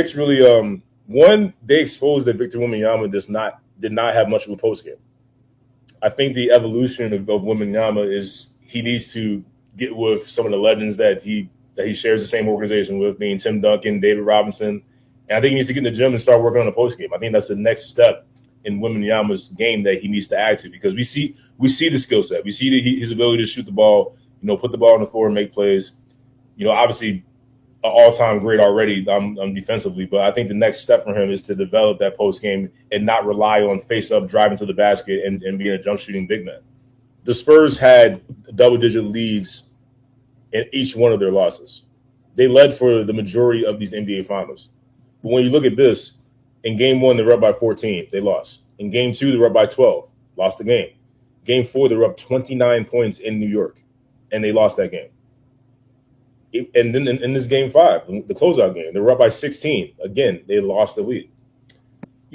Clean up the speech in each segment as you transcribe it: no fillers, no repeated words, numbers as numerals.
Knicks really one, they exposed that Victor Wembanyama did not have much of a post game. I think the evolution of Wembanyama is he needs to get with some of the legends that he shares the same organization with, being Tim Duncan, David Robinson, and I think he needs to get in the gym and start working on the post game. I think that's the next step in Wembanyama's game that he needs to add to, because we see the skill set, we see his ability to shoot the ball, put the ball on the floor and make plays. Obviously an all-time great already defensively, but I think the next step for him is to develop that post game and not rely on face-up driving to the basket and being a jump shooting big man. The Spurs had double-digit leads in each one of their losses. They led for the majority of these NBA Finals. But when you look at this, in Game 1, they were up by 14. They lost. In Game 2, they were up by 12. Lost the game. Game 4, they were up 29 points in New York, and they lost that game. And then in this Game 5, the closeout game, they were up by 16. Again, they lost the lead.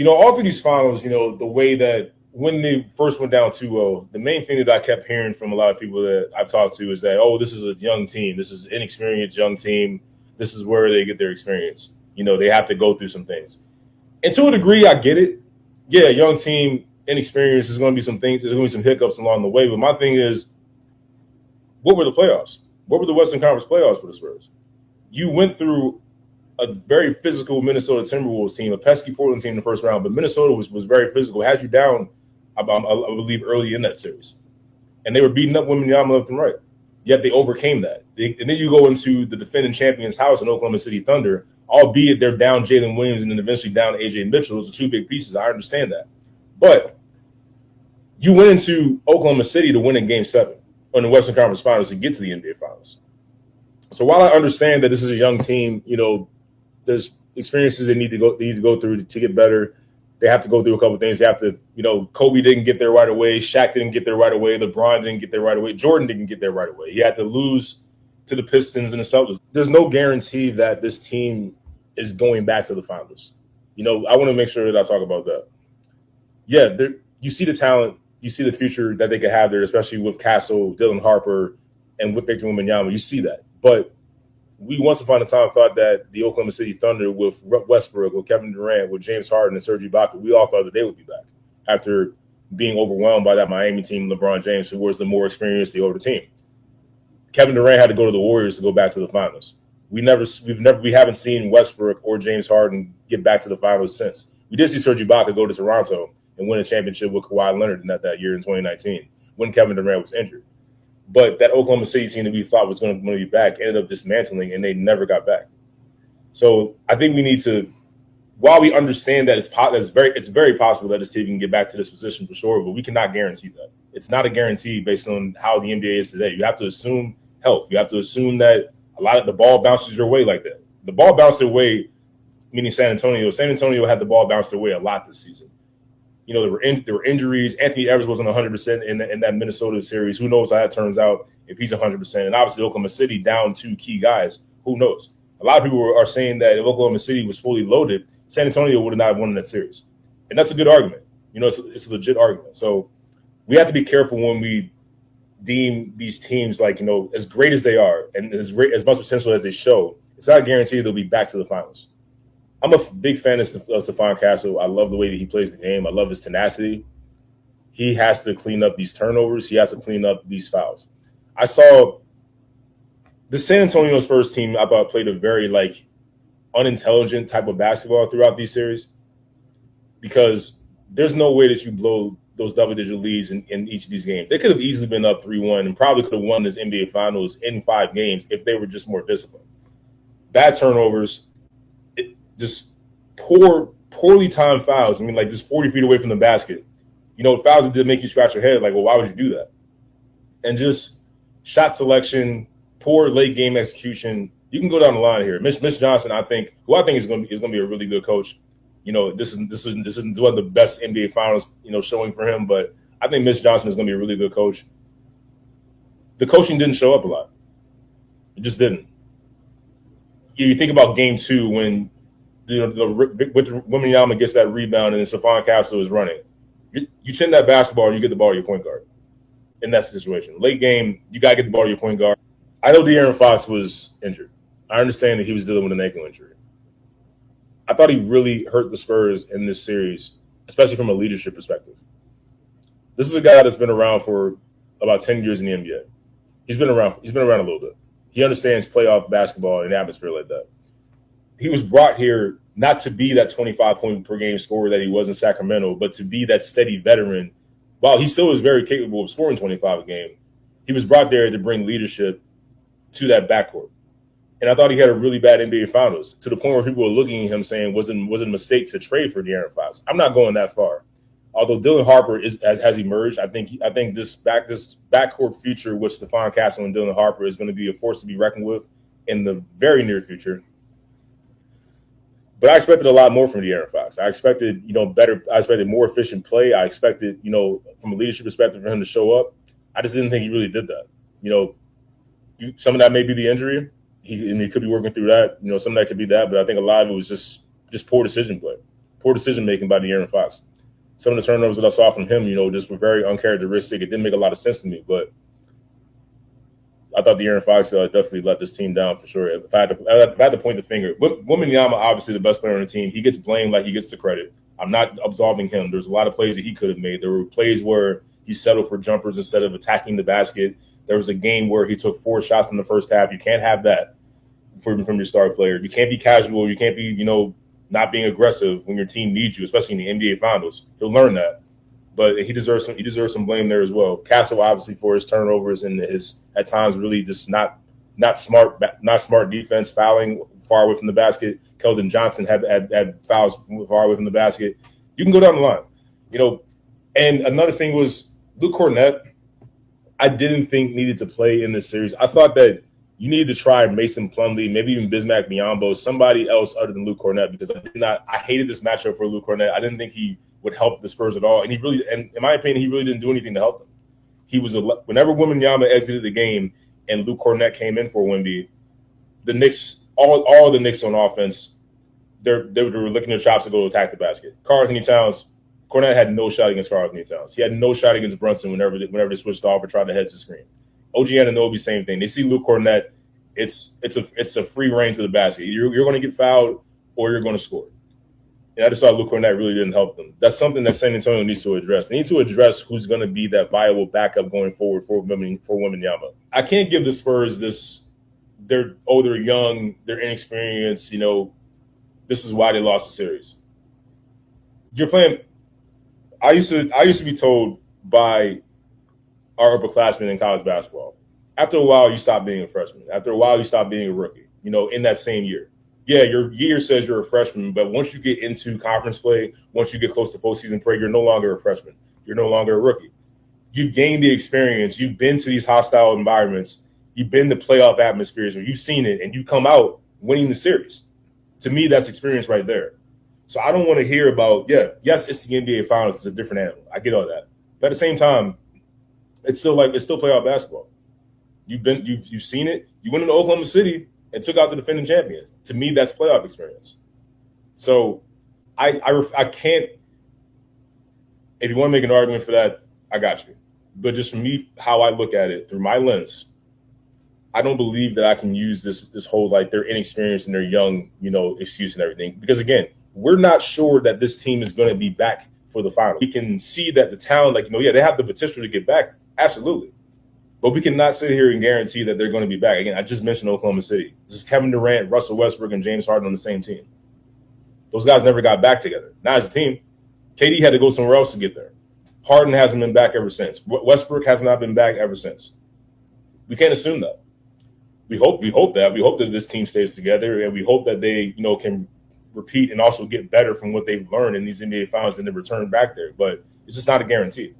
All through these finals, the way that when they first went down 2-0, the main thing that I kept hearing from a lot of people that I've talked to is that, this is a young team. This is an inexperienced young team. This is where they get their experience. They have to go through some things. And to a degree, I get it. Yeah, young team, inexperienced, there's going to be some things, there's going to be some hiccups along the way. But my thing is, what were the playoffs? What were the Western Conference playoffs for the Spurs? You went through a very physical Minnesota Timberwolves team, a pesky Portland team in the first round, but Minnesota was very physical. Had you down, I believe, early in that series. And they were beating up Wembanyama left and right. Yet they overcame that. And then you go into the defending champion's house in Oklahoma City Thunder, albeit they're down Jalen Williams and then eventually down A.J. Mitchell. Those are two big pieces. I understand that. But you went into Oklahoma City to win in Game 7 in the Western Conference Finals to get to the NBA Finals. So while I understand that this is a young team, there's experiences they need to go through to get better. They have to go through a couple of things. They have to, Kobe didn't get there right away. Shaq didn't get there right away. LeBron didn't get there right away. Jordan didn't get there right away. He had to lose to the Pistons and the Celtics. There's no guarantee that this team is going back to the finals. I want to make sure that I talk about that. Yeah, you see the talent. You see the future that they could have there, especially with Castle, Dylan Harper, and with Victor Wembanyama. You see that. But we once upon a time thought that the Oklahoma City Thunder with Westbrook, with Kevin Durant, with James Harden and Serge Ibaka, we all thought that they would be back after being overwhelmed by that Miami team, LeBron James, who was the more experienced, the older team. Kevin Durant had to go to the Warriors to go back to the finals. We haven't seen Westbrook or James Harden get back to the finals since. We did see Serge Ibaka go to Toronto and win a championship with Kawhi Leonard in that year in 2019 when Kevin Durant was injured. But that Oklahoma City team that we thought was going to be back ended up dismantling, and they never got back. So I think we need to, while we understand that it's very possible that this team can get back to this position for sure, but we cannot guarantee that. It's not a guarantee based on how the NBA is today. You have to assume health. You have to assume that a lot of the ball bounces your way like that. The ball bounced their way, meaning San Antonio. San Antonio had the ball bounce their way a lot this season. There were injuries. Anthony Edwards wasn't 100% in that Minnesota series. Who knows how that turns out if he's 100%? And obviously Oklahoma City down two key guys. Who knows? A lot of people are saying that if Oklahoma City was fully loaded, San Antonio would have not won that series. And that's a good argument. It's a legit argument. So we have to be careful when we deem these teams like, as great as they are and as much potential as they show, it's not guaranteed they'll be back to the finals. I'm a big fan of Stephon Castle. I love the way that he plays the game. I love his tenacity. He has to clean up these turnovers. He has to clean up these fouls. I saw the San Antonio Spurs team, I thought, played a very unintelligent type of basketball throughout these series, because there's no way that you blow those double-digit leads in each of these games. They could have easily been up 3-1 and probably could have won this NBA Finals in 5 games if they were just more disciplined. Bad turnovers, just poorly timed fouls. Just 40 feet away from the basket. Fouls that did make you scratch your head. Why would you do that? And just shot selection, poor late game execution. You can go down the line here. Mitch Johnson, I think is going to be a really good coach. This is one of the best NBA Finals showing for him. But I think Mitch Johnson is going to be a really good coach. The coaching didn't show up a lot. It just didn't. You think about Game 2 when Wembanyama gets that rebound and then Stephon Castle is running. You chin that basketball and you get the ball to your point guard. And that's the situation. Late game, you got to get the ball to your point guard. I know De'Aaron Fox was injured. I understand that he was dealing with an ankle injury. thought he really hurt the Spurs in this series, especially from a leadership perspective. This is a guy that's been around for about 10 years in the NBA. He's been around a little bit. He understands playoff basketball and atmosphere like that. He was brought here not to be that 25-point per game scorer that he was in Sacramento, but to be that steady veteran. While he still is very capable of scoring 25 a game, he was brought there to bring leadership to that backcourt. And I thought he had a really bad NBA Finals, to the point where people were looking at him saying, was it a mistake to trade for De'Aaron Fox? I'm not going that far. Although Dylan Harper has emerged, I think this backcourt future with Stephon Castle and Dylan Harper is going to be a force to be reckoned with in the very near future. But I expected a lot more from De'Aaron Fox. I expected, better. I expected more efficient play. I expected, from a leadership perspective, for him to show up. I just didn't think he really did that. Some of that may be the injury. He could be working through that. Some of that could be that. But I think a lot of it was just poor decision play, poor decision making by De'Aaron Fox. Some of the turnovers that I saw from him, just were very uncharacteristic. It didn't make a lot of sense to me, but I thought De'Aaron Fox definitely let this team down for sure. If I had to point the finger, Wembanyama, obviously the best player on the team. He gets blamed like he gets the credit. I'm not absolving him. There's a lot of plays that he could have made. There were plays where he settled for jumpers instead of attacking the basket. There was a game where he took 4 shots in the first half. You can't have that from your star player. You can't be casual. You can't be, not being aggressive when your team needs you, especially in the NBA Finals. He'll learn that. But he deserves some blame there as well. Castle, obviously, for his turnovers and his at times really just not smart defense, fouling far away from the basket. Keldon Johnson had fouls far away from the basket. You can go down the line, And another thing was Luke Kornet. I didn't think needed to play in this series. I thought that you need to try Mason Plumlee, maybe even Bismack Biyombo, somebody else other than Luke Kornet, because I hated this matchup for Luke Kornet. I didn't think he would help the Spurs at all. And in my opinion, he really didn't do anything to help them. Whenever Wembanyama exited the game and Luke Kornet came in for Wemby, the Knicks, all the Knicks on offense, they were licking their chops to go attack the basket. Karl-Anthony Towns, Kornet had no shot against Karl-Anthony Towns. He had no shot against Brunson whenever they switched off or tried to hedge the screen. OG Anunoby, same thing. They see Luke Kornet, it's a free reign to the basket. You're going to get fouled or you're going to score. And I just thought Luke Kornet really didn't help them. That's something that San Antonio needs to address. They need to address who's going to be that viable backup going forward for Wembanyama. I can't give the Spurs this. They're young, they're inexperienced. This is why they lost the series. You're playing. I used to be told by our upperclassmen in college basketball, after a while you stop being a freshman. After a while you stop being a rookie. In that same year. Yeah, your year says you're a freshman, but once you get into conference play, once you get close to postseason play, you're no longer a freshman. You're no longer a rookie. You've gained the experience. You've been to these hostile environments. You've been to playoff atmospheres where you've seen it, and you come out winning the series. To me, that's experience right there. So I don't want to hear about, yes, it's the NBA Finals. It's a different animal. I get all that. But at the same time, it's still playoff basketball. You've seen it. You went into Oklahoma City and took out the defending champions. To me, that's playoff experience. So I can't. If you want to make an argument for that, I got you. But just for me, how I look at it through my lens, I don't believe that I can use this whole they're inexperienced and they're young, excuse and everything. Because again, we're not sure that this team is going to be back for the final. We can see that the talent, they have the potential to get back, absolutely. But we cannot sit here and guarantee that they're going to be back. Again, I just mentioned Oklahoma City. This is Kevin Durant, Russell Westbrook, and James Harden on the same team. Those guys never got back together. Not as a team. KD had to go somewhere else to get there. Harden hasn't been back ever since. Westbrook has not been back ever since. We can't assume that. We hope that. We hope that this team stays together, and we hope that they, can repeat and also get better from what they've learned in these NBA Finals and then return back there. But it's just not a guarantee.